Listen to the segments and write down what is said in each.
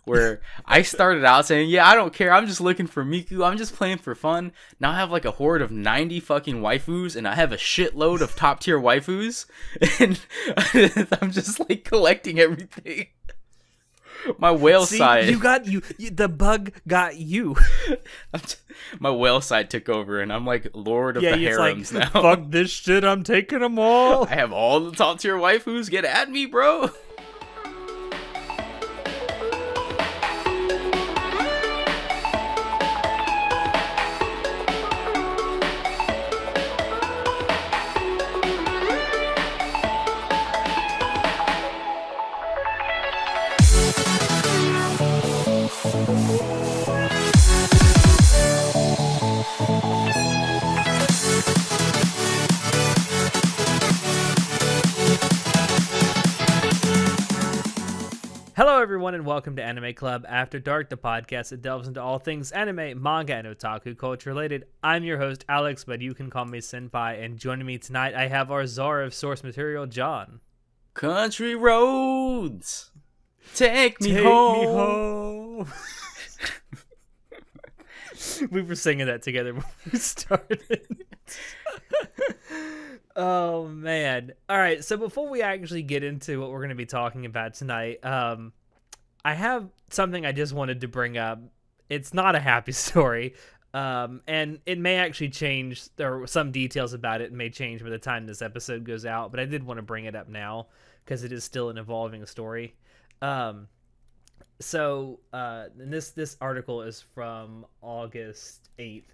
where I started out saying, yeah, I don't care. I'm just looking for Miku. I'm just playing for fun. Now I have like a horde of 90 fucking waifus, and I have a shitload of top tier waifus, and I'm just like collecting everything. My whale side. The bug got you. My whale side took over, and I'm like lord of the harems now. Fuck this shit, I'm taking them all. I have all the top tier waifus. Get at me, bro. Hello everyone and welcome to Anime Club After Dark, the podcast that delves into all things anime, manga, and otaku culture related. I'm your host Alex, but you can call me Senpai, and joining me tonight I have our czar of source material, John. Country roads, take me home. We were singing that together before we started. Oh man. All right, so before we actually get into what we're going to be talking about tonight, I have something I just wanted to bring up. It's not a happy story, and it may actually change. There are some details about it may change by the time this episode goes out, but I did want to bring it up now because it is still an evolving story. So this article is from August 8th.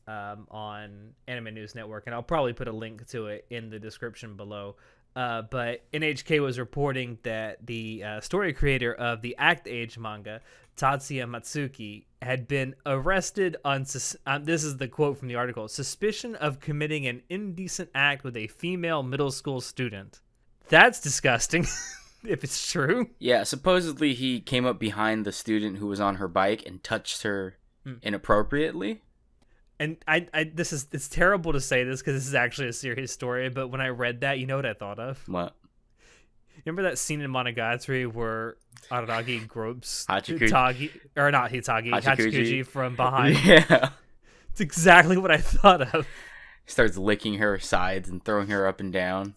On Anime News Network, and I'll probably put a link to it in the description below. But NHK was reporting that the story creator of the Act Age manga, Tatsuya Matsuki, had been arrested on, this is the quote from the article, suspicion of committing an indecent act with a female middle school student. That's disgusting, if it's true. Yeah, supposedly he came up behind the student who was on her bike and touched her inappropriately. And it's terrible to say this because this is actually a serious story, but when I read that, you know what I thought of? What? Remember that scene in Monogatari where Araragi gropes Hachikuji from behind? Yeah. It's exactly what I thought of. He starts licking her sides and throwing her up and down.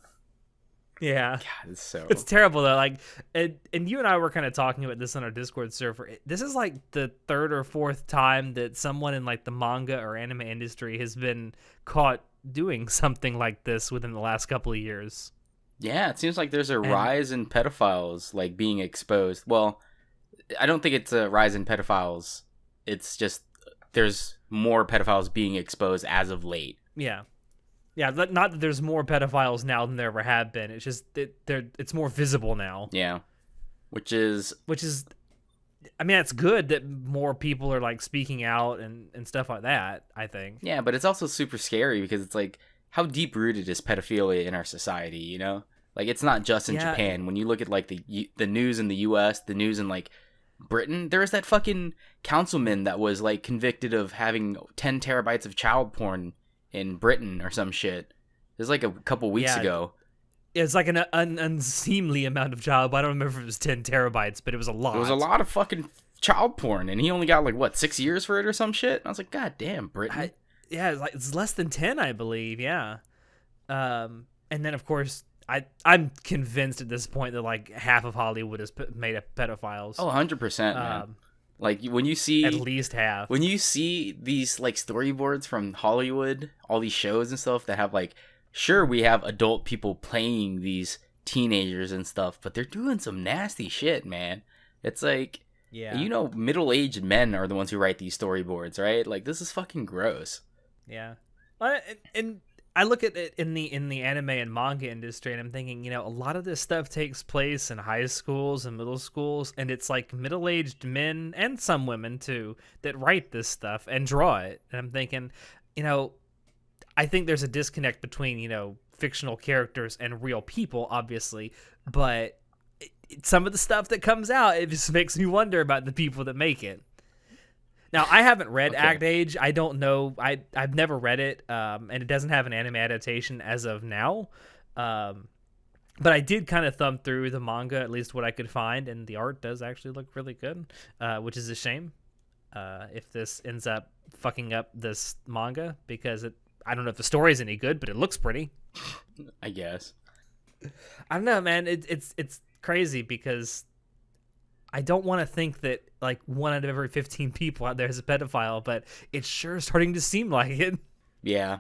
Yeah. God, it's terrible though. Like, and you and I were kind of talking about this on our Discord server. This is like the third or fourth time that someone in like the manga or anime industry has been caught doing something like this within the last couple of years. Yeah, it seems like there's a rise in pedophiles like being exposed. Well, I don't think it's a rise in pedophiles. It's just there's more pedophiles being exposed as of late. Yeah. Yeah, not that there's more pedophiles now than there ever have been. It's just it's more visible now. Yeah, which is, I mean, it's good that more people are like speaking out and stuff like that. I think. Yeah, but it's also super scary because it's like, how deep rooted is pedophilia in our society? You know, like it's not just in Japan. When you look at like the news in the U.S., the news in like Britain, there was that fucking councilman that was like convicted of having 10 terabytes of child porn in Britain or some shit. It was like a couple weeks ago. It's like an unseemly amount of child. I don't remember if it was 10 terabytes, but it was a lot. It was a lot of fucking child porn, and he only got like what 6 years for it or some shit. And I was like, God damn, Britain. It's less than 10, I believe. Yeah. And then of course I'm convinced at this point that like half of Hollywood is made of pedophiles. Oh, 100%, man. Like when you see at least half, when you see these like storyboards from Hollywood, all these shows and stuff that have like, sure, we have adult people playing these teenagers and stuff, but they're doing some nasty shit, man. It's like, yeah, you know, middle-aged men are the ones who write these storyboards, right? Like this is fucking gross. Yeah, and I look at it in the anime and manga industry, and I'm thinking, you know, a lot of this stuff takes place in high schools and middle schools, and it's like middle-aged men and some women too that write this stuff and draw it. And I'm thinking, you know, I think there's a disconnect between, you know, fictional characters and real people, obviously, but some of the stuff that comes out, it just makes me wonder about the people that make it. Now, I haven't read Act Age. I don't know. I've never read it, and it doesn't have an anime adaptation as of now. But I did kind of thumb through the manga, at least what I could find, and the art does actually look really good, which is a shame if this ends up fucking up this manga, because I don't know if the story's any good, but it looks pretty. I guess. I don't know, man. It's crazy because I don't want to think that like 1 out of every 15 people out there is a pedophile, but it's sure starting to seem like it. Yeah.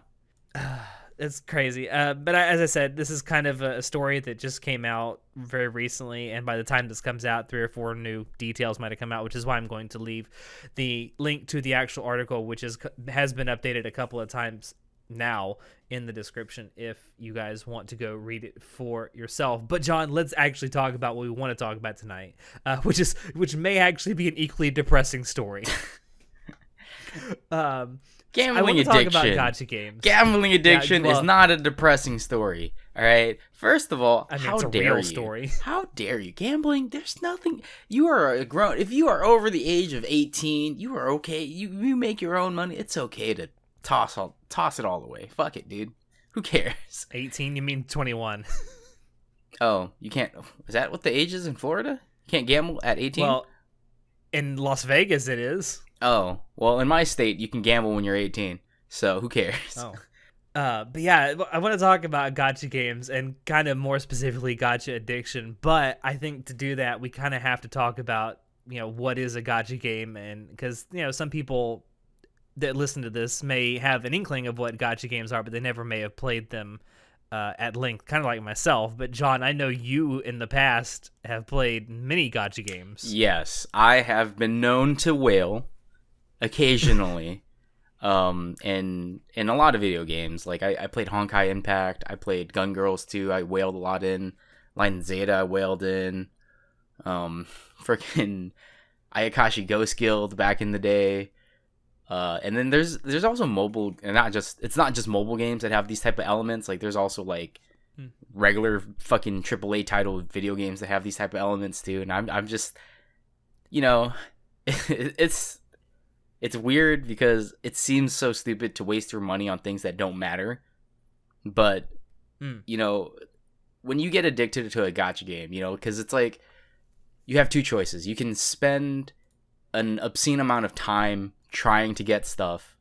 It's crazy. But as I said, this is kind of a story that just came out very recently, and by the time this comes out, 3 or 4 new details might have come out, which is why I'm going to leave the link to the actual article, which has been updated a couple of times now, in the description if you guys want to go read it for yourself. But John, let's actually talk about what we want to talk about tonight, which may actually be an equally depressing story. Gambling addiction. Talk about gacha games. Gambling addiction is not a depressing story. All right. First of all, how dare you? Story. How dare you? Gambling. There's nothing. You are a grown. If you are over the age of 18, you are okay. You make your own money. It's okay to toss it all away. Fuck it, dude. Who cares? 18? You mean 21? Oh, you can't. Is that what the age is in Florida? You can't gamble at 18? Well, in Las Vegas it is. Oh, well, in my state, you can gamble when you're 18, so who cares? Oh. But yeah, I want to talk about gacha games and kind of more specifically gacha addiction, but I think to do that, we kind of have to talk about, what is a gacha game, and because, some people that listen to this may have an inkling of what gacha games are, but they never may have played them at length, kind of like myself. But John, I know you in the past have played many gacha games. Yes, I have been known to whale occasionally in a lot of video games. Like I played Honkai Impact, I played Gun Girls 2, I whaled a lot in. Line Zeta I whaled in. Freaking Ayakashi Ghost Guild back in the day. And then there's also mobile, and it's not just mobile games that have these type of elements. Like there's also like regular fucking AAA title video games that have these type of elements too. And I'm just, it's weird because it seems so stupid to waste your money on things that don't matter. But when you get addicted to a gacha game, because it's like you have 2 choices. You can spend an obscene amount of time trying to get stuff,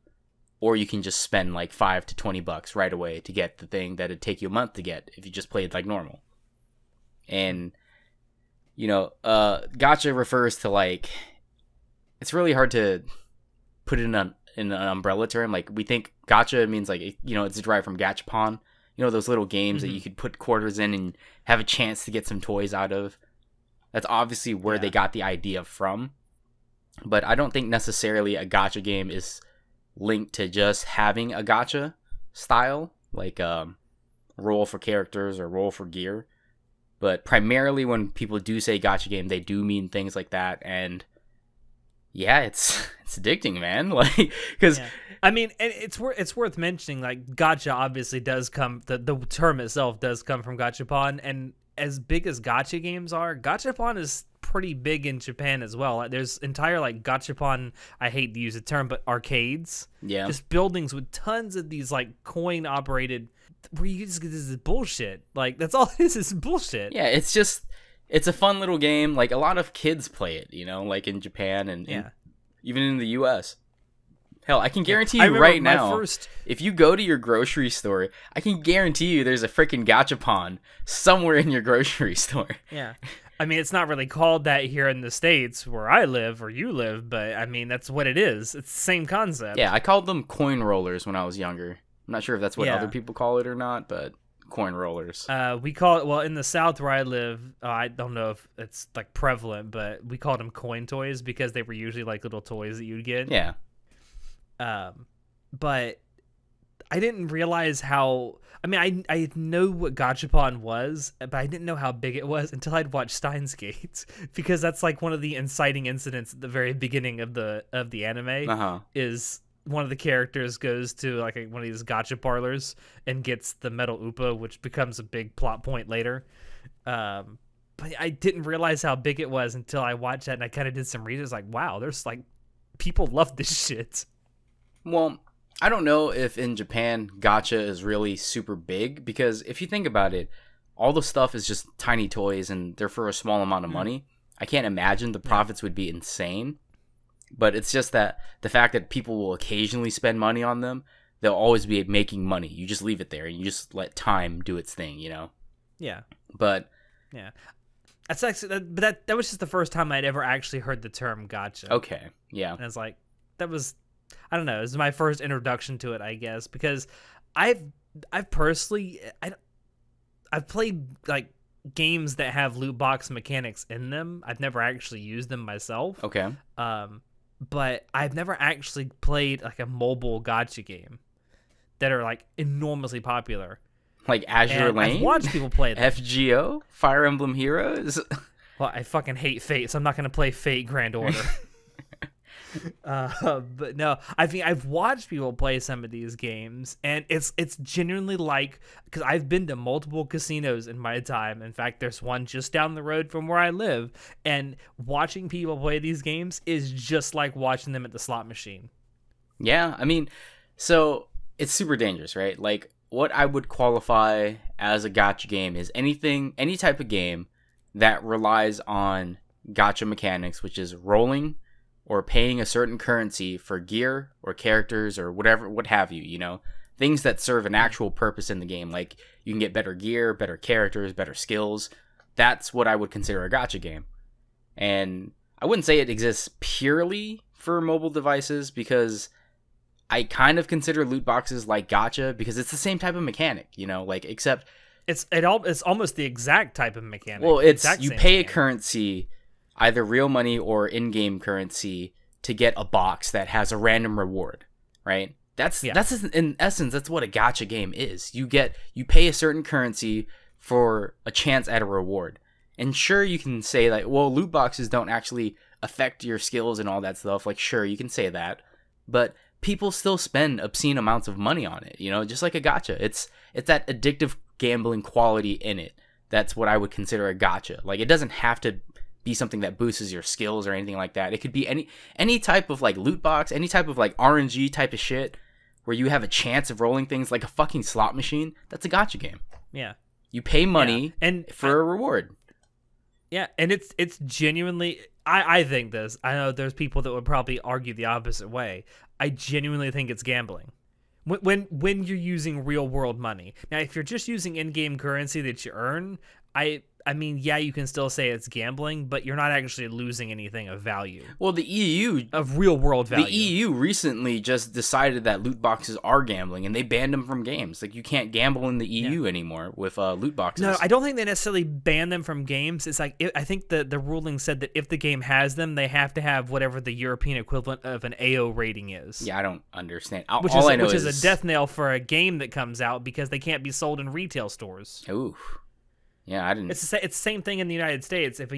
or you can just spend like $5 to $20 right away to get the thing that'd take you a month to get if you just played like normal. And gacha refers to, like, it's really hard to put it in an umbrella term. Like, we think gacha means like, it's derived from gachapon, those little games that you could put quarters in and have a chance to get some toys out of. That's obviously where they got the idea from. But I don't think necessarily a gacha game is linked to just having a gacha style, like roll for characters or roll for gear. But primarily when people do say gacha game, they do mean things like that. And yeah, it's addicting, man. Like, because I mean, it's worth mentioning, like, gacha obviously does come, the term itself does come from gachapon, and as big as gacha games are, gachapon is pretty big in Japan as well. There's entire, like, gachapon, I hate to use the term, but arcades. Yeah. Just buildings with tons of these, like, coin operated, where you just get this bullshit. Like, that's all it is bullshit. Yeah, it's a fun little game. Like, a lot of kids play it, like in Japan and even in the US. Hell, I can guarantee you right now, if you go to your grocery store, I can guarantee you there's a freaking gachapon somewhere in your grocery store. Yeah. I mean, it's not really called that here in the States where I live or you live, but I mean, that's what it is. It's the same concept. Yeah, I called them coin rollers when I was younger. I'm not sure if that's what other people call it or not, but coin rollers. We call it, well, in the South where I live, I don't know if it's like prevalent, but we called them coin toys because they were usually like little toys that you'd get. Yeah. But I didn't realize how, I mean, I know what gachapon was, but I didn't know how big it was until I'd watched Steins Gate, because that's like one of the inciting incidents at the very beginning of the anime. Is one of the characters goes to like one of these gacha parlors and gets the metal upa, which becomes a big plot point later. But I didn't realize how big it was until I watched that, and I kind of did some research. Like, wow, there's like, people love this shit. Well, I don't know if in Japan gacha is really super big, because if you think about it, all the stuff is just tiny toys and they're for a small amount of money. I can't imagine the profits would be insane. But it's just that the fact that people will occasionally spend money on them, they'll always be making money. You just leave it there and you just let time do its thing, you know? Yeah. But yeah. That's actually that was just the first time I'd ever actually heard the term gacha. Okay. Yeah. And it's like that was, I don't know, it was my first introduction to it, I guess, because I've personally I've played like games that have loot box mechanics in them. I've never actually used them myself. Okay. But I've never actually played like a mobile gacha game that are like enormously popular. Like Azure and Lane? I've watched people play them. FGO? Fire Emblem Heroes? Well, I fucking hate Fate, so I'm not going to play Fate Grand Order. But no, I think I've watched people play some of these games, and it's genuinely like, because I've been to multiple casinos in my time. In fact, there's one just down the road from where I live, and watching people play these games is just like watching them at the slot machine. Yeah, I mean, so it's super dangerous, right? Like, what I would qualify as a gacha game is any type of game that relies on gacha mechanics, which is rolling or paying a certain currency for gear or characters or whatever, what have you, you know, things that serve an actual purpose in the game. Like you can get better gear, better characters, better skills. That's what I would consider a gacha game. And I wouldn't say it exists purely for mobile devices, because I kind of consider loot boxes like gacha because it's the same type of mechanic, you know, like, except it's almost the exact type of mechanic. Well, it's you pay a currency, either real money or in-game currency, to get a box that has a random reward, right? That's in essence, that's what a gacha game is. You pay a certain currency for a chance at a reward. And sure, you can say like, well, loot boxes don't actually affect your skills and all that stuff. Like, sure, you can say that, but people still spend obscene amounts of money on it, you know, just like a gacha. It's that addictive gambling quality in it. That's what I would consider a gacha. Like, it doesn't have to be something that boosts your skills or anything like that. It could be any type of like loot box, any type of like RNG type of shit where you have a chance of rolling things like a fucking slot machine. That's a gacha game. Yeah. You pay money and for a reward. Yeah, and it's genuinely, I think this. I know there's people that would probably argue the opposite way. I genuinely think it's gambling. When you're using real world money. Now, if you're just using in-game currency that you earn, I mean, yeah, you can still say it's gambling, but you're not actually losing anything of value. Well, the EU... Of real-world value. The EU recently just decided that loot boxes are gambling, and they banned them from games. Like, you can't gamble in the EU anymore with loot boxes. No, I don't think they necessarily banned them from games. It's like, I think the ruling said that if the game has them, they have to have whatever the European equivalent of an AO rating is. Yeah, I don't understand. Which is a death knell for a game that comes out because they can't be sold in retail stores. Ooh. Yeah, I didn't. It's the same thing in the United States. If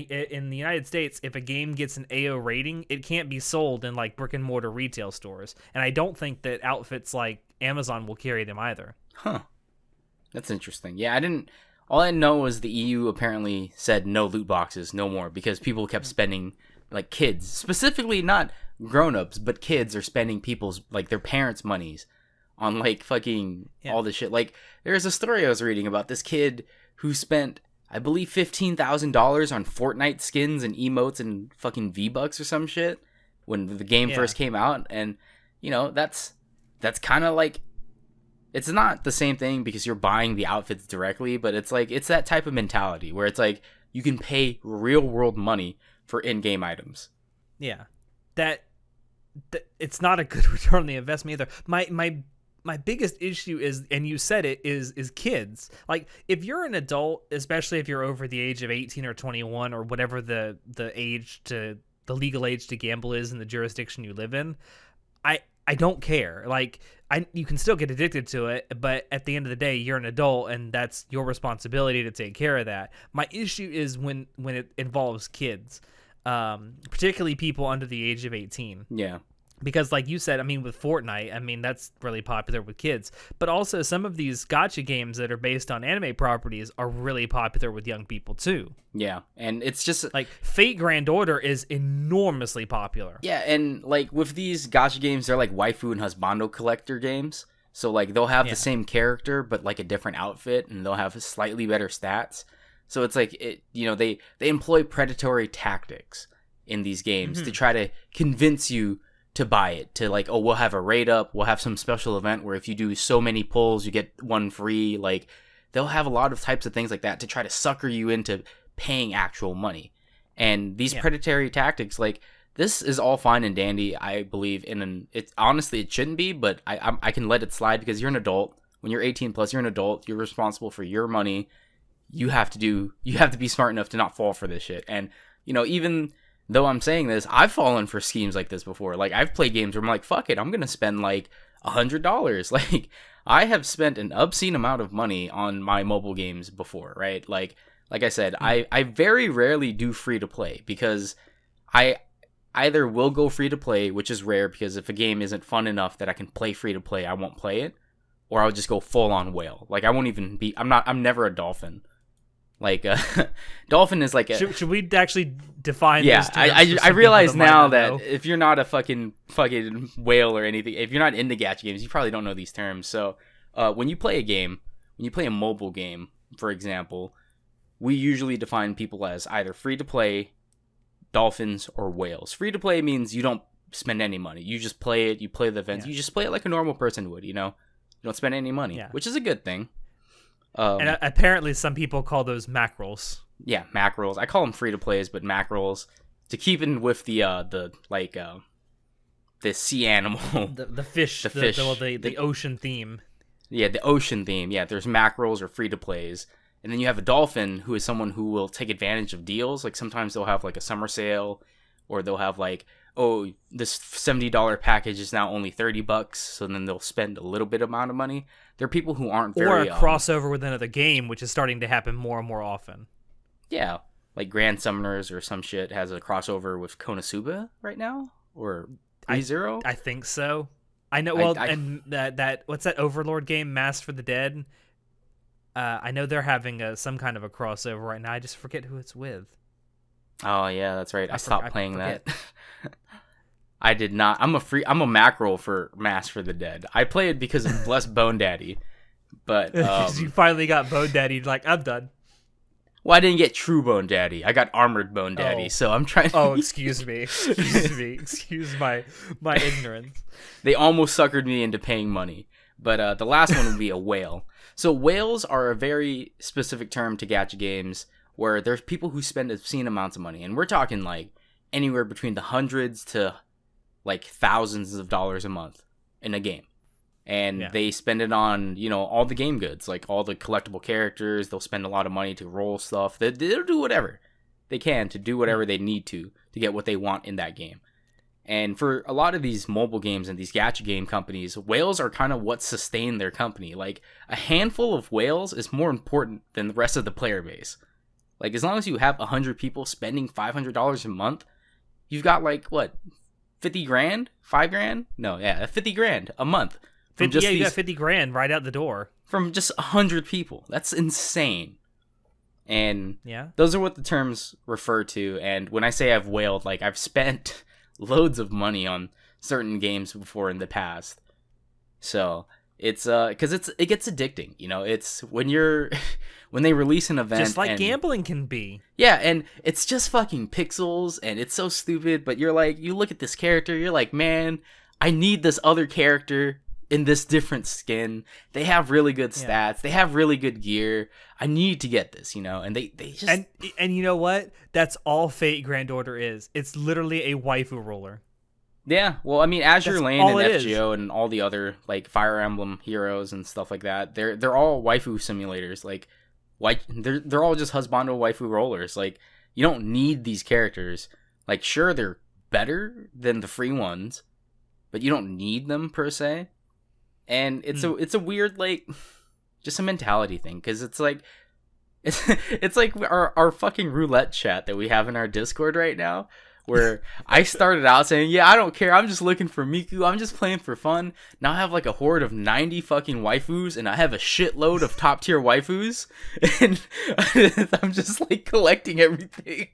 a game gets an AO rating, it can't be sold in like brick and mortar retail stores. And I don't think that outfits like Amazon will carry them either. Huh. That's interesting. Yeah, I didn't. All I know was the EU apparently said no loot boxes, no more, because people kept spending, like kids, specifically not grown-ups, but kids are spending people's, like their parents' monies on like fucking all this shit. Like there's a story I was reading about this kid who spent, I believe, $15,000 on Fortnite skins and emotes and fucking V-Bucks or some shit when the game first came out. And, you know, that's kind of like, it's not the same thing because you're buying the outfits directly, but it's like, it's that type of mentality where it's like, you can pay real world money for in-game items. Yeah. That it's not a good return on the investment either. My biggest issue is, and you said it, is kids. Like, if you're an adult, especially if you're over the age of 18 or 21 or whatever the legal age to gamble is in the jurisdiction you live in, I don't care. Like, you can still get addicted to it, but at the end of the day, you're an adult, and that's your responsibility to take care of that. My issue is when it involves kids, particularly people under the age of 18. Yeah. Because like you said, I mean, with Fortnite, I mean, that's really popular with kids. But also some of these gacha games that are based on anime properties are really popular with young people too. Yeah, and it's just... like, Fate Grand Order is enormously popular. Yeah, and like with these gacha games, they're like waifu and husbando collector games. So like they'll have Yeah. the same character but like a different outfit, and they'll have slightly better stats. So it's like they employ predatory tactics in these games to try to convince you to buy it. To like, oh, we'll have a rate up, we'll have some special event where if you do so many pulls you get one free. Like they'll have a lot of types of things like that to try to sucker you into paying actual money. And these predatory tactics, like, this is all fine and dandy, I believe. Honestly, it shouldn't be, but I can let it slide because you're an adult. When you're 18 plus, you're an adult. You're responsible for your money. You have to be smart enough to not fall for this shit. And even though I'm saying this, I've fallen for schemes like this before. Like I've played games where I'm like, fuck it, I'm gonna spend like $100. Like I have spent an obscene amount of money on my mobile games before, right? Like I said, I very rarely do free to play because I either will go free to play, which is rare because if a game isn't fun enough that I can play free to play, I won't play it, or I'll just go full on whale. Like I won't even be. I'm never a dolphin. Like dolphin is like a. Should we actually define? Yeah, those terms I realize now that know? if you're not a fucking whale or anything, if you're not into gacha games, you probably don't know these terms. So when you play a game, when you play a mobile game, for example, we usually define people as either free to play, dolphins, or whales. Free to play means you don't spend any money. You just play it. You play the events. Yeah. You just play it like a normal person would. You don't spend any money, which is a good thing. And apparently, some people call those mackerels. Yeah, mackerels. I call them free to plays, but mackerels to keep in with the sea animal, the fish, the ocean theme. Yeah, the ocean theme. Yeah, there's mackerels or free to plays. And then you have a dolphin, who is someone who will take advantage of deals. Like sometimes they'll have like a summer sale, or they'll have like, oh, this $70 package is now only $30. So then they'll spend a little bit amount of money. There are people who aren't very... Or a crossover with another game, which is starting to happen more and more often. Yeah, like Grand Summoners or some shit has a crossover with Konosuba right now, or ReZero. I think so. I know. And that what's that Overlord game, Mass for the Dead? I know they're having some kind of a crossover right now. I just forget who it's with. Oh yeah, that's right. I stopped playing that. I did not. I'm a mackerel for Mass for the Dead. I play it because of Bless Bone Daddy, but you finally got Bone Daddy. Like, I'm done. Well, I didn't get True Bone Daddy. I got Armored Bone Daddy. So I'm trying. Oh, excuse me. Excuse my ignorance. They almost suckered me into paying money, but the last one would be a whale. So whales are a very specific term to gacha games where there's people who spend obscene amounts of money, and we're talking like anywhere between the hundreds to like thousands of dollars a month in a game. And they spend it on, all the game goods, like all the collectible characters. They'll spend a lot of money to roll stuff. They'll do whatever they can to do whatever they need to get what they want in that game. And for a lot of these mobile games and these gacha game companies, whales are kind of what sustain their company. Like, a handful of whales is more important than the rest of the player base. Like, as long as you have 100 people spending $500 a month, you've got, like, what, 50 grand? 5 grand? No, yeah, 50 grand a month. You got 50 grand right out the door. From just 100 people. That's insane. And those are what the terms refer to. And when I say I've whaled, like, I've spent loads of money on certain games before in the past. So it's because it gets addicting. It's when they release an event, just like gambling can be. Yeah, and it's just fucking pixels, and it's so stupid. But you're like, you look at this character, you're like, man, I need this other character in this different skin. They have really good stats. They have really good gear. I need to get this, and they just... And you know what? That's all Fate Grand Order is. It's literally a waifu roller. Yeah, well, I mean, Azure Lane and FGO and all the other, like, Fire Emblem heroes and stuff like that, they're all waifu simulators. Like, they're all just husbando waifu rollers. Like, you don't need these characters. Like, sure, they're better than the free ones, but you don't need them, per se. And it's a weird, like, just a mentality thing, because it's like our fucking roulette chat that we have in our Discord right now, where I started out saying, yeah, I don't care, I'm just looking for Miku, I'm just playing for fun. Now I have like a horde of 90 fucking waifus, and I have a shitload of top tier waifus, and I'm just like collecting everything.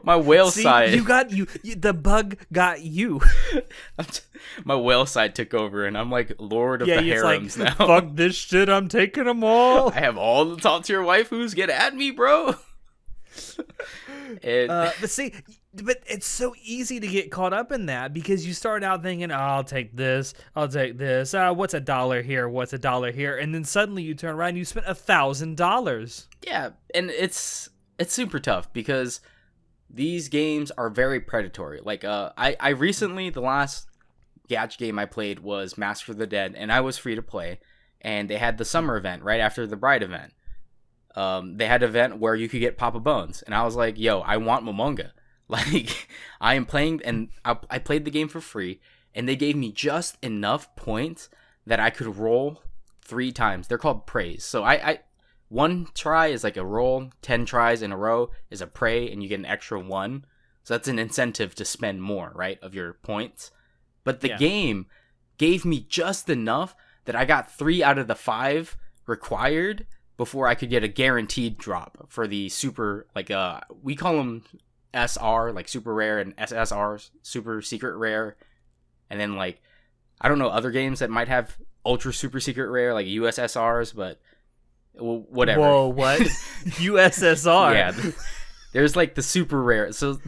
My whale See, side. The bug got you. My whale side took over, and I'm like Lord of the Harems now. Fuck this shit, I'm taking them all. I have all the top tier waifus. Get at me, bro. But it's so easy to get caught up in that because you start out thinking, oh, I'll take this. What's $1 here? What's $1 here? And then suddenly you turn around and you spent $1,000. Yeah, and it's super tough because these games are very predatory. Like, I recently, the last gacha game I played was Master of the Dead, and I was free to play, and they had the summer event right after the Bride event. They had an event where you could get Papa Bones, and I was like, yo, I want Momonga. Like, I am playing, and I played the game for free, and they gave me just enough points that I could roll 3 times. They're called praise. So one try is like a roll, 10 tries in a row is a pray, and you get an extra 1. So that's an incentive to spend more, right, of your points. But the game gave me just enough that I got 3 out of the 5 required before I could get a guaranteed drop for the super, like, we call them SR, like super rare, and SSR, super secret rare. And then, like, I don't know other games that might have ultra super secret rare, like USSRs, but whatever. Whoa, what? USSR? Yeah, there's like the super rare. So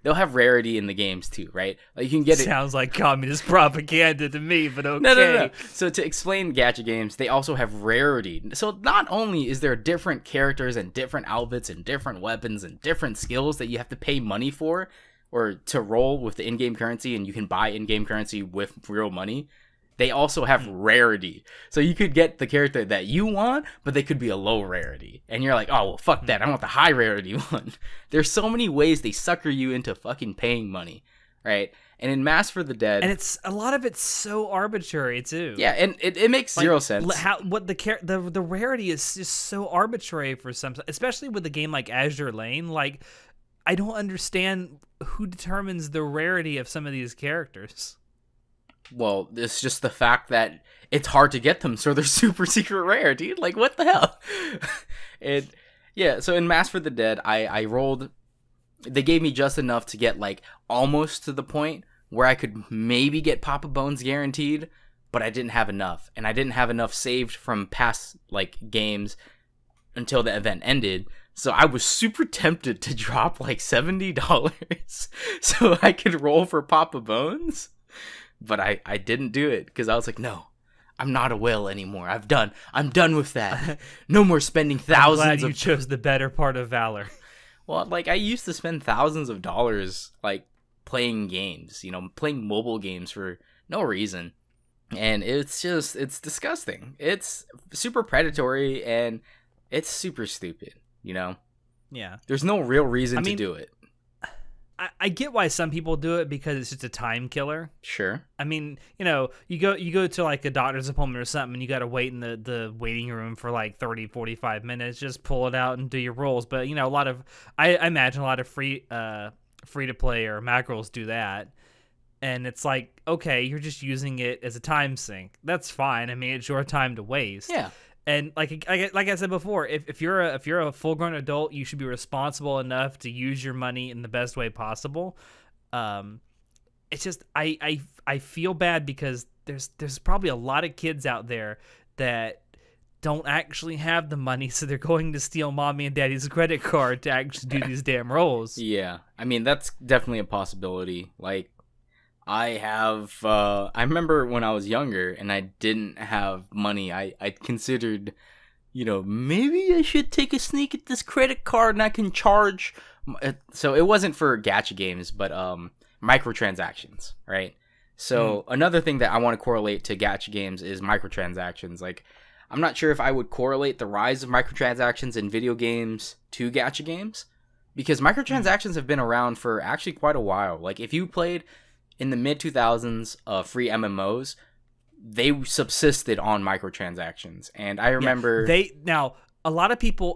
they'll have rarity in the games too, right? Like, you can get it. Sounds like communist propaganda to me, but okay. No. So to explain gacha games, they also have rarity. So not only is there different characters and different outfits and different weapons and different skills that you have to pay money for or to roll with the in-game currency, and you can buy in-game currency with real money, they also have rarity. So you could get the character that you want, but they could be a low rarity. And you're like, oh, well, fuck that. I want the high rarity one. There's so many ways they sucker you into fucking paying money, right? And in Master of the Dead... And a lot of it's so arbitrary, too. Yeah, and it makes zero sense. The rarity is just so arbitrary for some... Especially with a game like Azure Lane. Like, I don't understand who determines the rarity of some of these characters. Well, it's just the fact that it's hard to get them, so they're super secret rare, dude. Like, what the hell? So in Mass for the Dead, I rolled... They gave me just enough to get, like, almost to the point where I could maybe get Papa Bones guaranteed, but I didn't have enough. And I didn't have enough saved from past, like, games until the event ended. So I was super tempted to drop, like, $70 so I could roll for Papa Bones. But I didn't do it because I was like, no, I'm not a whale anymore. I'm done with that. No more spending thousands. I'm glad you chose the better part of valor. Well, like, I used to spend thousands of dollars, like, playing games, playing mobile games for no reason. And it's disgusting. It's super predatory and it's super stupid, Yeah. There's no real reason to do it. I get why some people do it because it's just a time killer. Sure. I mean, you go to like a doctor's appointment or something and you got to wait in the waiting room for like 30, 45 minutes. Just pull it out and do your rolls. But, I imagine a lot of free to play or macros do that. And it's like, okay, you're just using it as a time sink. That's fine. I mean, it's your time to waste. Yeah. And like I said before, if you're a full grown adult, you should be responsible enough to use your money in the best way possible. It's just I feel bad because there's probably a lot of kids out there that don't actually have the money, so they're going to steal mommy and daddy's credit card to actually do these damn rolls. Yeah, I mean that's definitely a possibility. Like, I remember when I was younger and I didn't have money, I considered, maybe I should take a sneak at this credit card and I can charge. So it wasn't for gacha games, but microtransactions, right? So another thing that I want to correlate to gacha games is microtransactions. Like, I'm not sure if I would correlate the rise of microtransactions in video games to gacha games, because microtransactions have been around for actually quite a while. Like, if you played in the mid-2000s, free MMOs, they subsisted on microtransactions. And I remember... a lot of people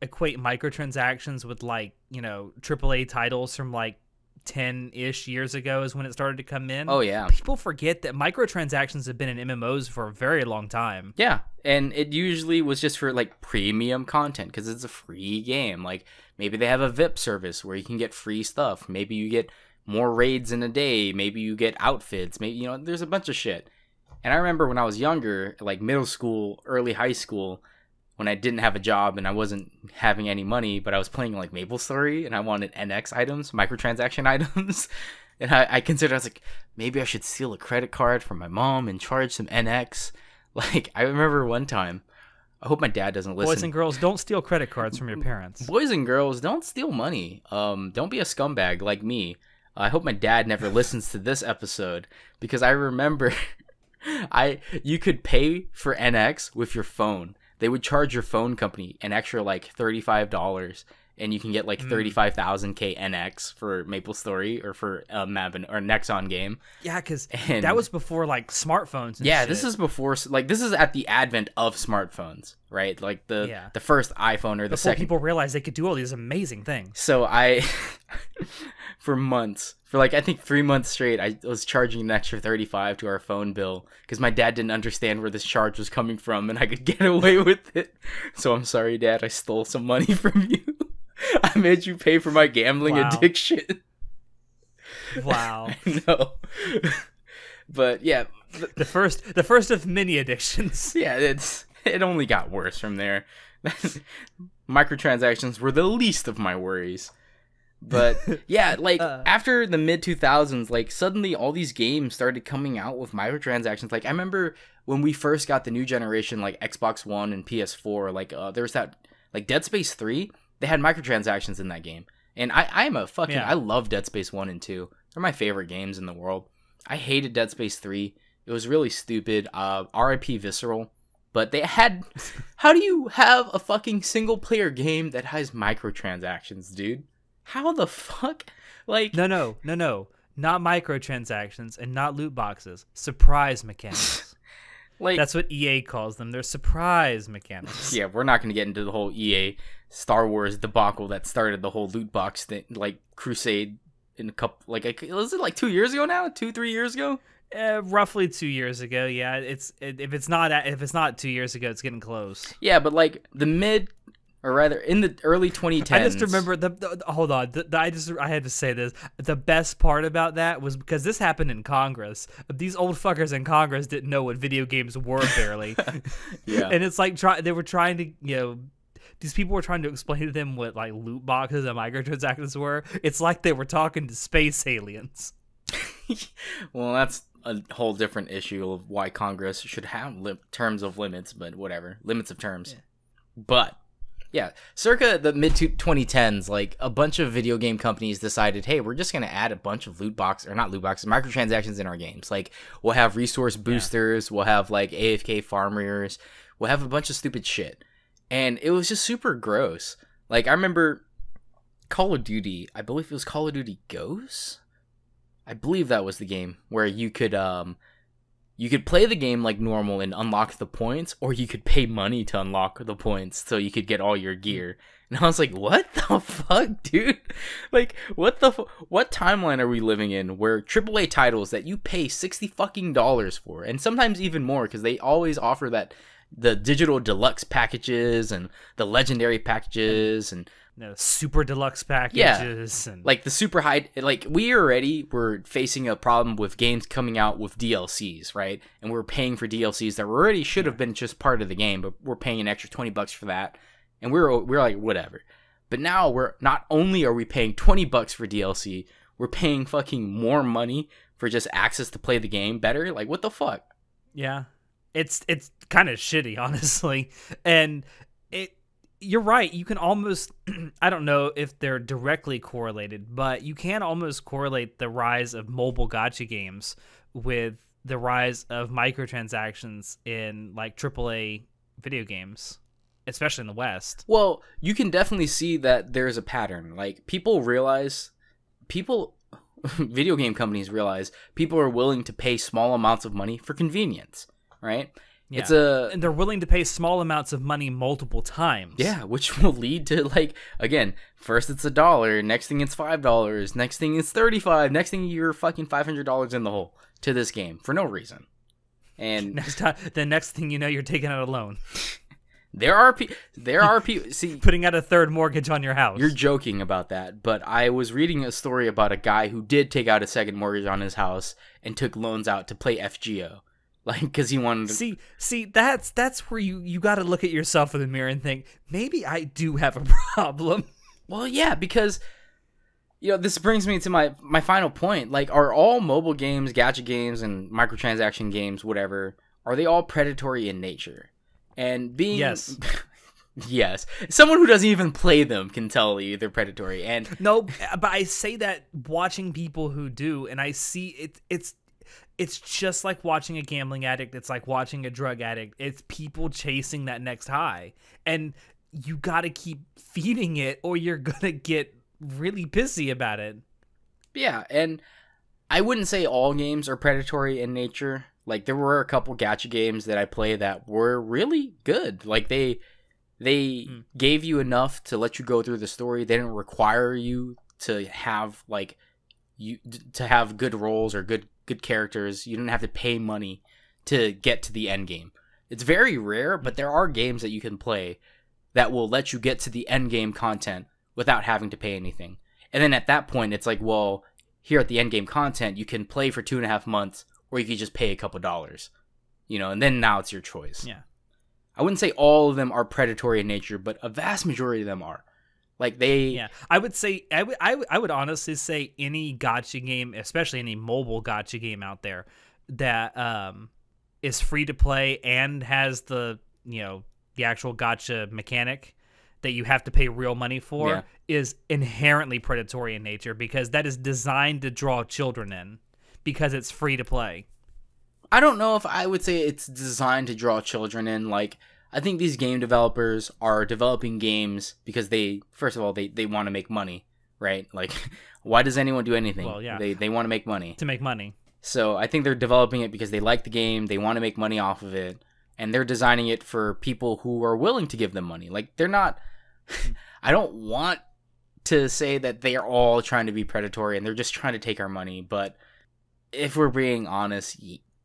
equate microtransactions with, like, AAA titles from, like, 10-ish years ago is when it started to come in. Oh, yeah. People forget that microtransactions have been in MMOs for a very long time. Yeah, and it usually was just for, like, premium content, because it's a free game. Like, maybe they have a VIP service where you can get free stuff. Maybe you get more raids in a day. Maybe you get outfits. Maybe, there's a bunch of shit. And I remember when I was younger, like middle school, early high school, when I didn't have a job and I wasn't having any money, but I was playing like MapleStory and I wanted NX items, microtransaction items. And I considered, I was like, maybe I should steal a credit card from my mom and charge some NX. Like, I remember one time, I hope my dad doesn't listen. Boys and girls, don't steal credit cards from your parents. Boys and girls, don't steal money. Don't be a scumbag like me. I hope my dad never listens to this episode, because I remember you could pay for NX with your phone. They would charge your phone company an extra like $35, and you can get like 35,000 NX for MapleStory or for a Nexon game. Yeah, because that was before like smartphones. And yeah, shit. This is before, like, this is at the advent of smartphones, right? Like the first iPhone or the before second. People realized they could do all these amazing things. So for months, for like I think 3 months straight, I was charging an extra 35 to our phone bill because my dad didn't understand where this charge was coming from, and I could get away with it. So I'm sorry, Dad, I stole some money from you. I made you pay for my gambling addiction. Wow. I know. But yeah, the first of many addictions. Yeah, it only got worse from there. Microtransactions were the least of my worries. But yeah, like after the mid 2000s, like suddenly all these games started coming out with microtransactions. Like I remember when we first got the new generation, like Xbox One and PS4, like there was that, like Dead Space 3, they had microtransactions in that game. And I love Dead Space 1 and 2. They're my favorite games in the world. I hated Dead Space 3. It was really stupid. RIP Visceral. But they had, how do you have a fucking single player game that has microtransactions, dude? How the fuck? Like No. Not microtransactions and not loot boxes. Surprise mechanics. Like that's what EA calls them. They're surprise mechanics. Yeah, we're not going to get into the whole EA Star Wars debacle that started the whole loot box thing, like crusade in a couple, like was it like 2 years ago now? 2-3 years ago? Roughly 2 years ago. Yeah, if it's not 2 years ago, it's getting close. Yeah, but like or rather, in the early 2010s. I just remember hold on. I had to say this. The best part about that was because this happened in Congress. These old fuckers in Congress didn't know what video games were barely. Yeah. And it's like they were trying to, these people were trying to explain to them what like loot boxes and microtransactions were. It's like they were talking to space aliens. Well, that's a whole different issue of why Congress should have terms of limits, but whatever. Limits of terms. Yeah. But yeah, circa the mid 2010s, like a bunch of video game companies decided, hey, we're just going to add a bunch of microtransactions in our games. Like we'll have resource boosters, we'll have like AFK farmers, we'll have a bunch of stupid shit. And it was just super gross. Like I remember Call of Duty, I believe it was Call of Duty Ghosts? I believe that was the game where you could play the game like normal and unlock the points, or you could pay money to unlock the points so you could get all your gear. And I was like, what the fuck, dude? Like, what timeline are we living in where AAA titles that you pay $60 fucking for, and sometimes even more because they always offer the digital deluxe packages and the legendary packages and super deluxe packages, and like the super high, like we already were facing a problem with games coming out with DLCs, right? And we're paying for DLCs that already should have been just part of the game, but we're paying an extra $20 for that, and we're like whatever. But now we're not only are we paying $20 for DLC, we're paying fucking more money for just access to play the game better. Like what the fuck? Yeah, it's kind of shitty, honestly, and you're right. You can almost, I don't know if they're directly correlated, but you can almost correlate the rise of mobile gacha games with the rise of microtransactions in like AAA video games, especially in the West. Well, you can definitely see that there's a pattern. Like video game companies realize people are willing to pay small amounts of money for convenience, right? Yeah. It's a and they're willing to pay small amounts of money multiple times. Yeah, which will lead to, like, again, first it's $1, next thing it's $5, next thing it's $35, next thing you're fucking $500 in the hole to this game for no reason. And the next thing you know, you're taking out a loan. there are people see, putting out a third mortgage on your house. You're joking about that, but I was reading a story about a guy who did take out a second mortgage on his house and took loans out to play FGO. Like, because he wanted to... See, that's where you got to look at yourself in the mirror and think, maybe I do have a problem. Well, yeah, because, you know, this brings me to my final point. Like, are all mobile games, gacha games, and microtransaction games, whatever, are they all predatory in nature? And being... Yes. Yes. Someone who doesn't even play them can tell you they're predatory. And no, but I say that watching people who do, and I see it's just like watching a gambling addict. It's like watching a drug addict. It's people chasing that next high. And you got to keep feeding it or you're going to get really pissy about it. Yeah, and I wouldn't say all games are predatory in nature. Like, there were a couple gacha games that I play that were really good. Like, they gave you enough to let you go through the story. They didn't require you to have, like, to have good roles or good characters. You didn't have to pay money to get to the end game. It's very rare, but there are games that you can play that will let you get to the end game content without having to pay anything. And then at that point, it's like, well, here at the end game content, you can play for 2.5 months, or you could just pay a couple dollars, you know, and then now it's your choice. Yeah. I wouldn't say all of them are predatory in nature, but a vast majority of them are. Like, they... Yeah, I would say, I would honestly say any gacha game, especially any mobile gacha game out there that is free to play and has the, you know, the actual gacha mechanic that you have to pay real money for is inherently predatory in nature, because that is designed to draw children in because it's free to play. I don't know if I would say it's designed to draw children in. Like, I think these game developers are developing games because first of all, they want to make money, right? Like, why does anyone do anything? Well, yeah. They want to make money. To make money. So I think they're developing it because they like the game, they want to make money off of it, and they're designing it for people who are willing to give them money. Like, they're not... I don't want to say that they are all trying to be predatory and they're just trying to take our money, but if we're being honest,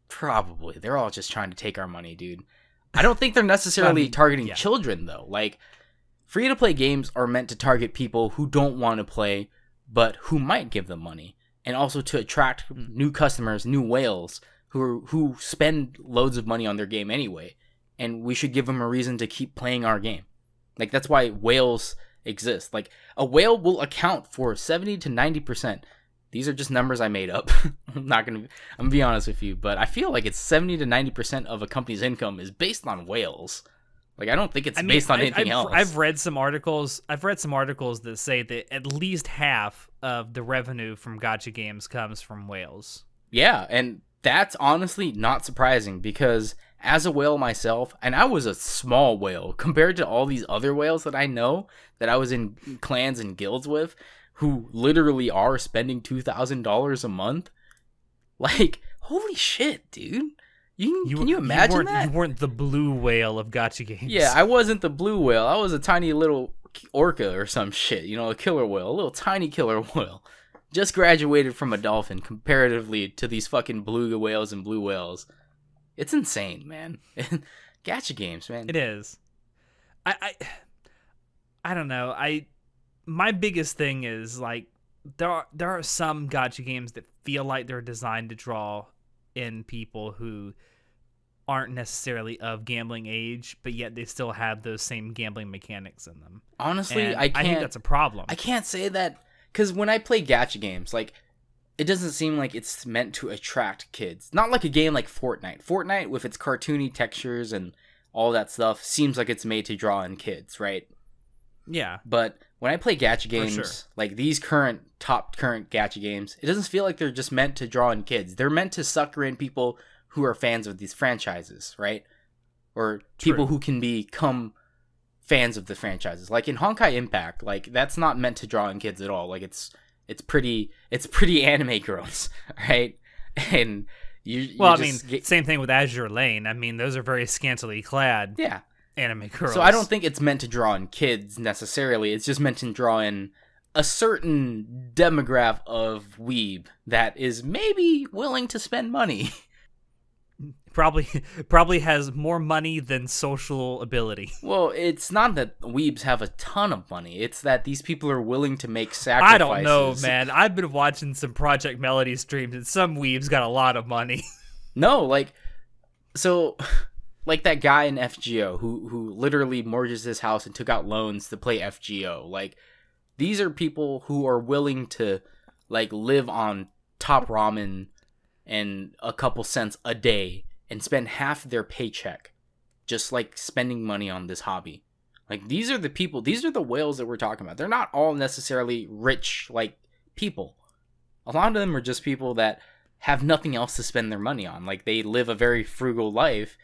probably. They're all just trying to take our money, dude. I don't think they're necessarily targeting children, though. Like, free-to-play games are meant to target people who don't want to play, but who might give them money. And also to attract new customers, new whales, who spend loads of money on their game anyway. And we should give them a reason to keep playing our game. Like, that's why whales exist. Like, a whale will account for 70 to 90%. These are just numbers I made up. I'm gonna be honest with you, but I feel like it's 70 to 90% of a company's income is based on whales. Like, I don't think it's based on anything else. I've read some articles. That say that at least half of the revenue from gacha games comes from whales. Yeah, and that's honestly not surprising, because as a whale myself, and I was a small whale compared to all these other whales that I know that I was in clans and guilds with, who literally are spending $2,000 a month. Like, holy shit, dude. Can you imagine that? You weren't the blue whale of gacha games. Yeah, I wasn't the blue whale. I was a tiny little orca or some shit. You know, a killer whale. A little tiny killer whale. Just graduated from a dolphin comparatively to these fucking blue whales and blue whales. It's insane, man. Gacha games, man. It is. I don't know. My biggest thing is, like, there are some gacha games that feel like they're designed to draw in people who aren't necessarily of gambling age, but yet they still have those same gambling mechanics in them. Honestly, and I think that's a problem. I can't say that, because when I play gacha games, like, it doesn't seem like it's meant to attract kids. Not like a game like Fortnite. Fortnite, with its cartoony textures and all that stuff, seems like it's made to draw in kids, right? Yeah. But when I play gacha games, sure, like these top current gacha games, it doesn't feel like they're just meant to draw in kids. They're meant to sucker in people who are fans of these franchises, right? Or people who can become fans of the franchises. Like in Honkai Impact, like, that's not meant to draw in kids at all. Like, it's pretty anime gross, right? And Well, I mean, same thing with Azure Lane. I mean, those are very scantily clad. Yeah. Anime girls. So I don't think it's meant to draw in kids necessarily. It's just meant to draw in a certain demographic of weeb that is maybe willing to spend money. Probably has more money than social ability. Well, it's not that weebs have a ton of money. It's that these people are willing to make sacrifices. I don't know, man. I've been watching some Project Melody streams, and some weebs got a lot of money. No, like that guy in FGO who literally mortgaged his house and took out loans to play FGO. Like, these are people who are willing to, like, live on top ramen and a couple cents a day and spend half their paycheck just, like, spending money on this hobby. Like, these are the people, these are the whales that we're talking about. They're not all necessarily rich, like, people. A lot of them are just people that have nothing else to spend their money on. Like, they live a very frugal life,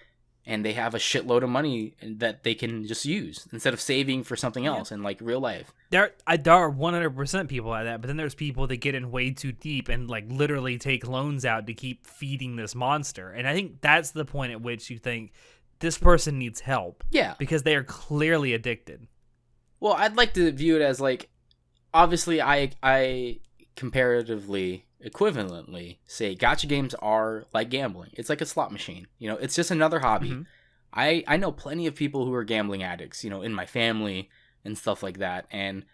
and they have a shitload of money that they can just use instead of saving for something else in, like, real life. There are 100% people like that, but then there's people that get in way too deep and, like, literally take loans out to keep feeding this monster. And I think that's the point at which you think this person needs help. Yeah. Because they are clearly addicted. Well, I'd like to view it as, like, obviously I comparatively, equivalently say gacha games are like gambling. It's like a slot machine. You know, it's just another hobby. Mm-hmm. I know plenty of people who are gambling addicts, you know, in my family and stuff like that, and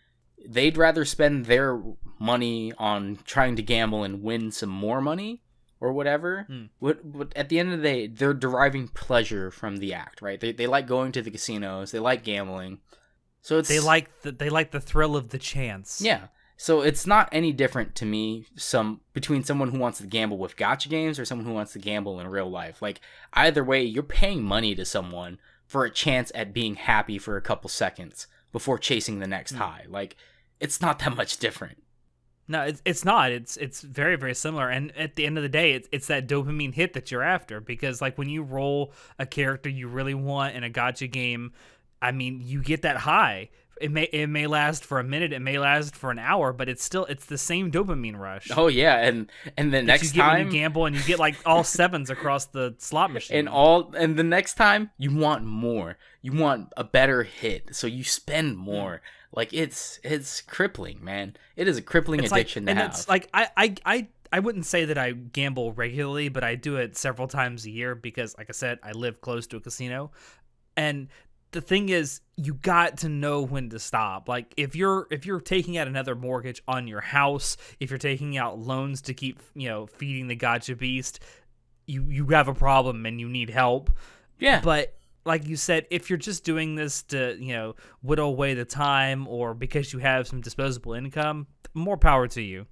they'd rather spend their money on trying to gamble and win some more money or whatever. But at the end of the day, they're deriving pleasure from the act, right? They like going to the casinos, they like gambling. So it's they like the thrill of the chance. Yeah. So it's not any different to me between someone who wants to gamble with gacha games or someone who wants to gamble in real life. Like, either way, you're paying money to someone for a chance at being happy for a couple seconds before chasing the next high. Like, it's not that much different. No, it's not. It's very, very similar. And at the end of the day, it's that dopamine hit that you're after. Because, like, when you roll a character you really want in a gacha game, I mean, you get that high. It may last for a minute, it may last for an hour, but it's the same dopamine rush. Oh yeah, and the next time when you gamble and you get, like, all sevens across the slot machine. And the next time you want more. You want a better hit, so you spend more. Like, it's crippling, man. It is a crippling addiction to have. It's like I wouldn't say that I gamble regularly, but I do it several times a year because, like I said, I live close to a casino. And the thing is, you got to know when to stop. Like, if you're taking out another mortgage on your house, if you're taking out loans to keep, you know, feeding the gacha beast, you have a problem and you need help. Yeah. But like you said, if you're just doing this to, you know, whittle away the time or because you have some disposable income, more power to you.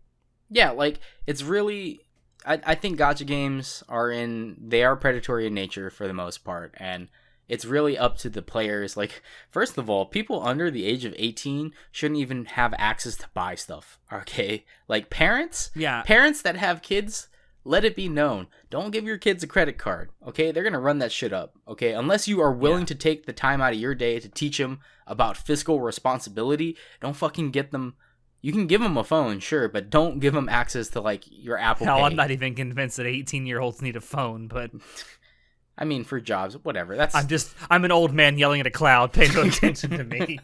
Yeah, like, it's really, I think gacha games they are predatory in nature for the most part, and it's really up to the players. Like, first of all, people under the age of 18 shouldn't even have access to buy stuff, okay? Like, parents that have kids, let it be known. Don't give your kids a credit card, okay? They're going to run that shit up, okay? Unless you are willing to take the time out of your day to teach them about fiscal responsibility, don't fucking get them. You can give them a phone, sure, but don't give them access to, like, your Apple Pay. I'm not even convinced that 18-year-olds need a phone, but I mean, for jobs, whatever. I'm an old man yelling at a cloud. Pay no attention to me.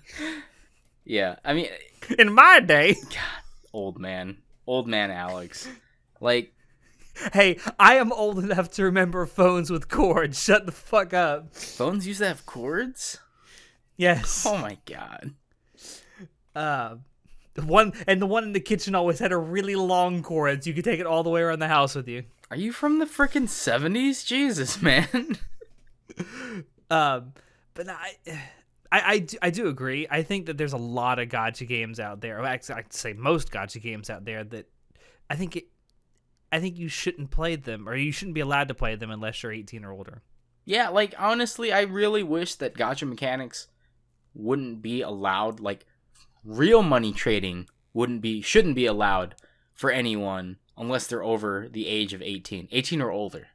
Yeah, I mean, in my day. God, old man Alex. Like, hey, I am old enough to remember phones with cords. Shut the fuck up. Phones used to have cords? Yes. Oh my god. The one in the kitchen always had a really long cord, so you could take it all the way around the house with you. Are you from the frickin' 70s? Jesus, man. But I do agree. I think that there's a lot of gacha games out there. Actually, I'd say most gacha games out there that I think you shouldn't play them, or you shouldn't be allowed to play them unless you're 18 or older. Yeah, like, honestly, I really wish that gacha mechanics wouldn't be allowed. Like, real money trading shouldn't be allowed for anyone unless they're over the age of 18 or older.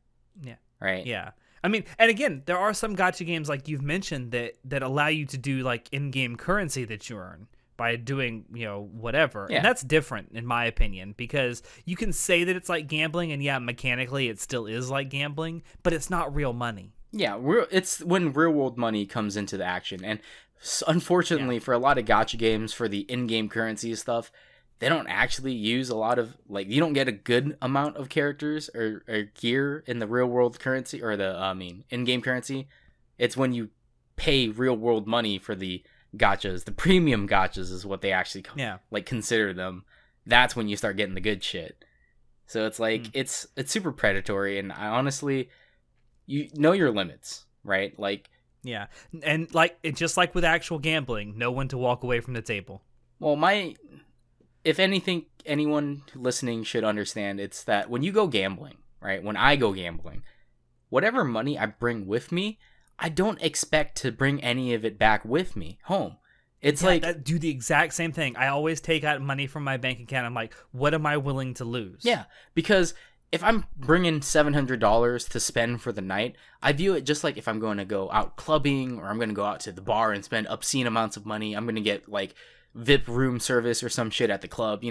Yeah. Right? Yeah. I mean, and again, there are some gacha games like you've mentioned that allow you to do, like, in-game currency that you earn. by doing, whatever. Yeah. And that's different in my opinion, because you can say that it's like gambling, and yeah, mechanically it still is like gambling, but it's not real money. Yeah, it's when real world money comes into the action. And unfortunately, for a lot of gacha games, for the in-game currency stuff, they don't actually use a lot of, like, you don't get a good amount of characters or gear in the real world currency, or in-game currency. It's when you pay real world money for the gachas, the premium gachas is what they actually consider them. That's when you start getting the good shit. So it's like it's super predatory, and I honestly, you know your limits, right? Like, yeah, and like it's just like with actual gambling, know when to walk away from the table. Well, if anything, anyone listening should understand, it's that when you go gambling, right? When I go gambling, whatever money I bring with me, I don't expect to bring any of it back with me home. It's do the exact same thing. I always take out money from my bank account. I'm like, what am I willing to lose? Yeah, because if I'm bringing $700 to spend for the night, I view it just like if I'm going to go out clubbing, or I'm going to go out to the bar and spend obscene amounts of money. I'm going to get like VIP room service or some shit at the club.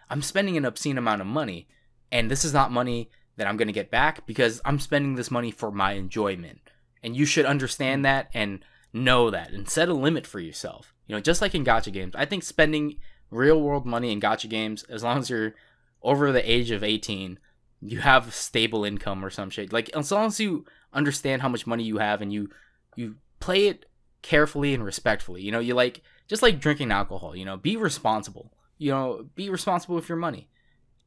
I'm spending an obscene amount of money, and this is not money that I'm going to get back, because I'm spending this money for my enjoyment. And you should understand that and know that, and set a limit for yourself. Just like in gacha games, I think spending real world money in gacha games, as long as you're over the age of 18, you have stable income or some shit. Like, as long as you understand how much money you have, and you play it carefully and respectfully. You like, just like drinking alcohol, be responsible. Be responsible with your money.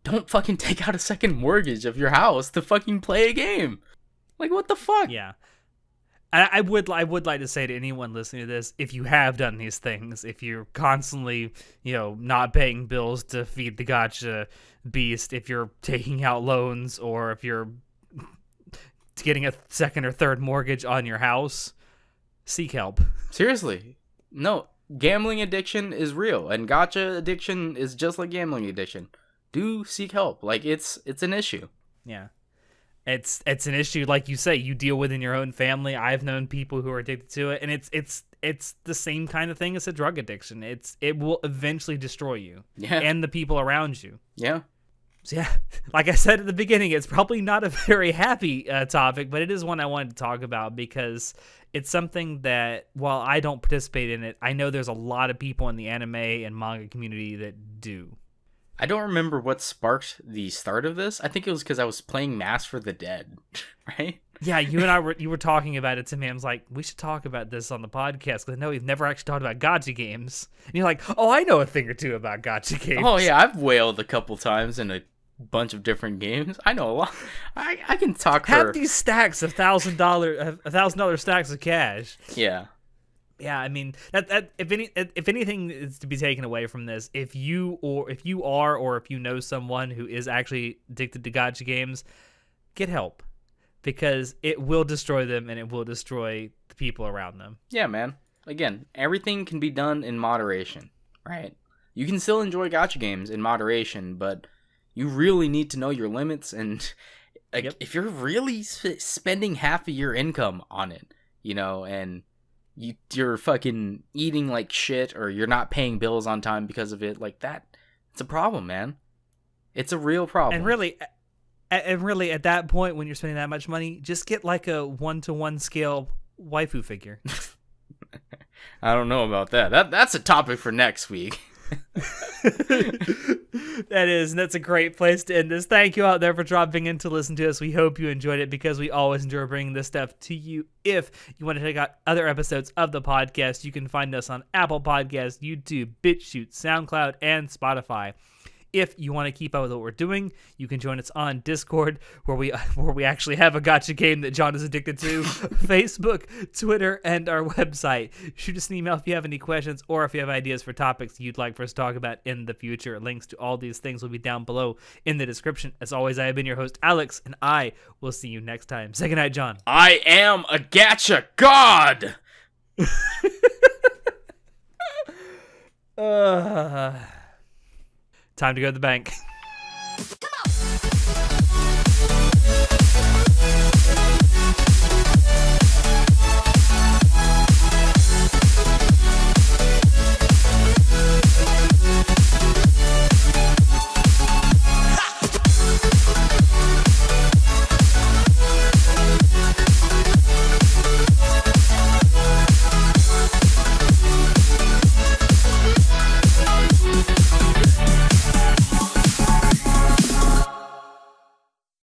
Don't fucking take out a second mortgage of your house to fucking play a game. Like, what the fuck? Yeah. I would like to say to anyone listening to this, if you have done these things, if you're constantly, not paying bills to feed the gacha beast, if you're taking out loans, or if you're getting a second or third mortgage on your house, seek help. Seriously. No, gambling addiction is real, and gacha addiction is just like gambling addiction. Do seek help. Like, it's an issue. Yeah. It's an issue, like you say, you deal with in your own family. I've known people who are addicted to it, and it's the same kind of thing as a drug addiction. It will eventually destroy you and the people around you. Yeah. So yeah, like I said at the beginning, it's probably not a very happy topic, but it is one I wanted to talk about, because it's something that, while I don't participate in it, I know there's a lot of people in the anime and manga community that do. I don't remember what sparked the start of this. I think it was because I was playing Mass for the Dead, right? Yeah, you were talking about it to me. I was like, we should talk about this on the podcast, because I know we've never actually talked about gacha games. And you're like, oh, I know a thing or two about gacha games. Oh yeah, I've whaled a couple times in a bunch of different games. I know a lot. I can talk for have these stacks of $1,000 stacks of cash. Yeah. Yeah, I mean that if anything is to be taken away from this, if you know someone who is actually addicted to gacha games, get help, because it will destroy them, and it will destroy the people around them. Yeah, man. Again, everything can be done in moderation, right? You can still enjoy gacha games in moderation, but you really need to know your limits, and if you're really spending half of your income on it, and you're fucking eating like shit, or you're not paying bills on time because of it, like that, it's a problem, man. It's a real problem. And really at that point, when you're spending that much money, just get like a 1-to-1 scale waifu figure. I don't know about that. That's a topic for next week. That's a great place to end this. Thank you out there for dropping in to listen to us. We hope you enjoyed it, because we always enjoy bringing this stuff to you. If you want to check out other episodes of the podcast, you can find us on Apple Podcasts, YouTube, BitChute, SoundCloud, and Spotify. If you want to keep up with what we're doing, you can join us on Discord, where we actually have a gacha game that John is addicted to, Facebook, Twitter, and our website. Shoot us an email if you have any questions, or if you have ideas for topics you'd like for us to talk about in the future. Links to all these things will be down below in the description. As always, I have been your host, Alex, and I will see you next time. Say goodnight, John. I am a gacha god! Time to go to the bank.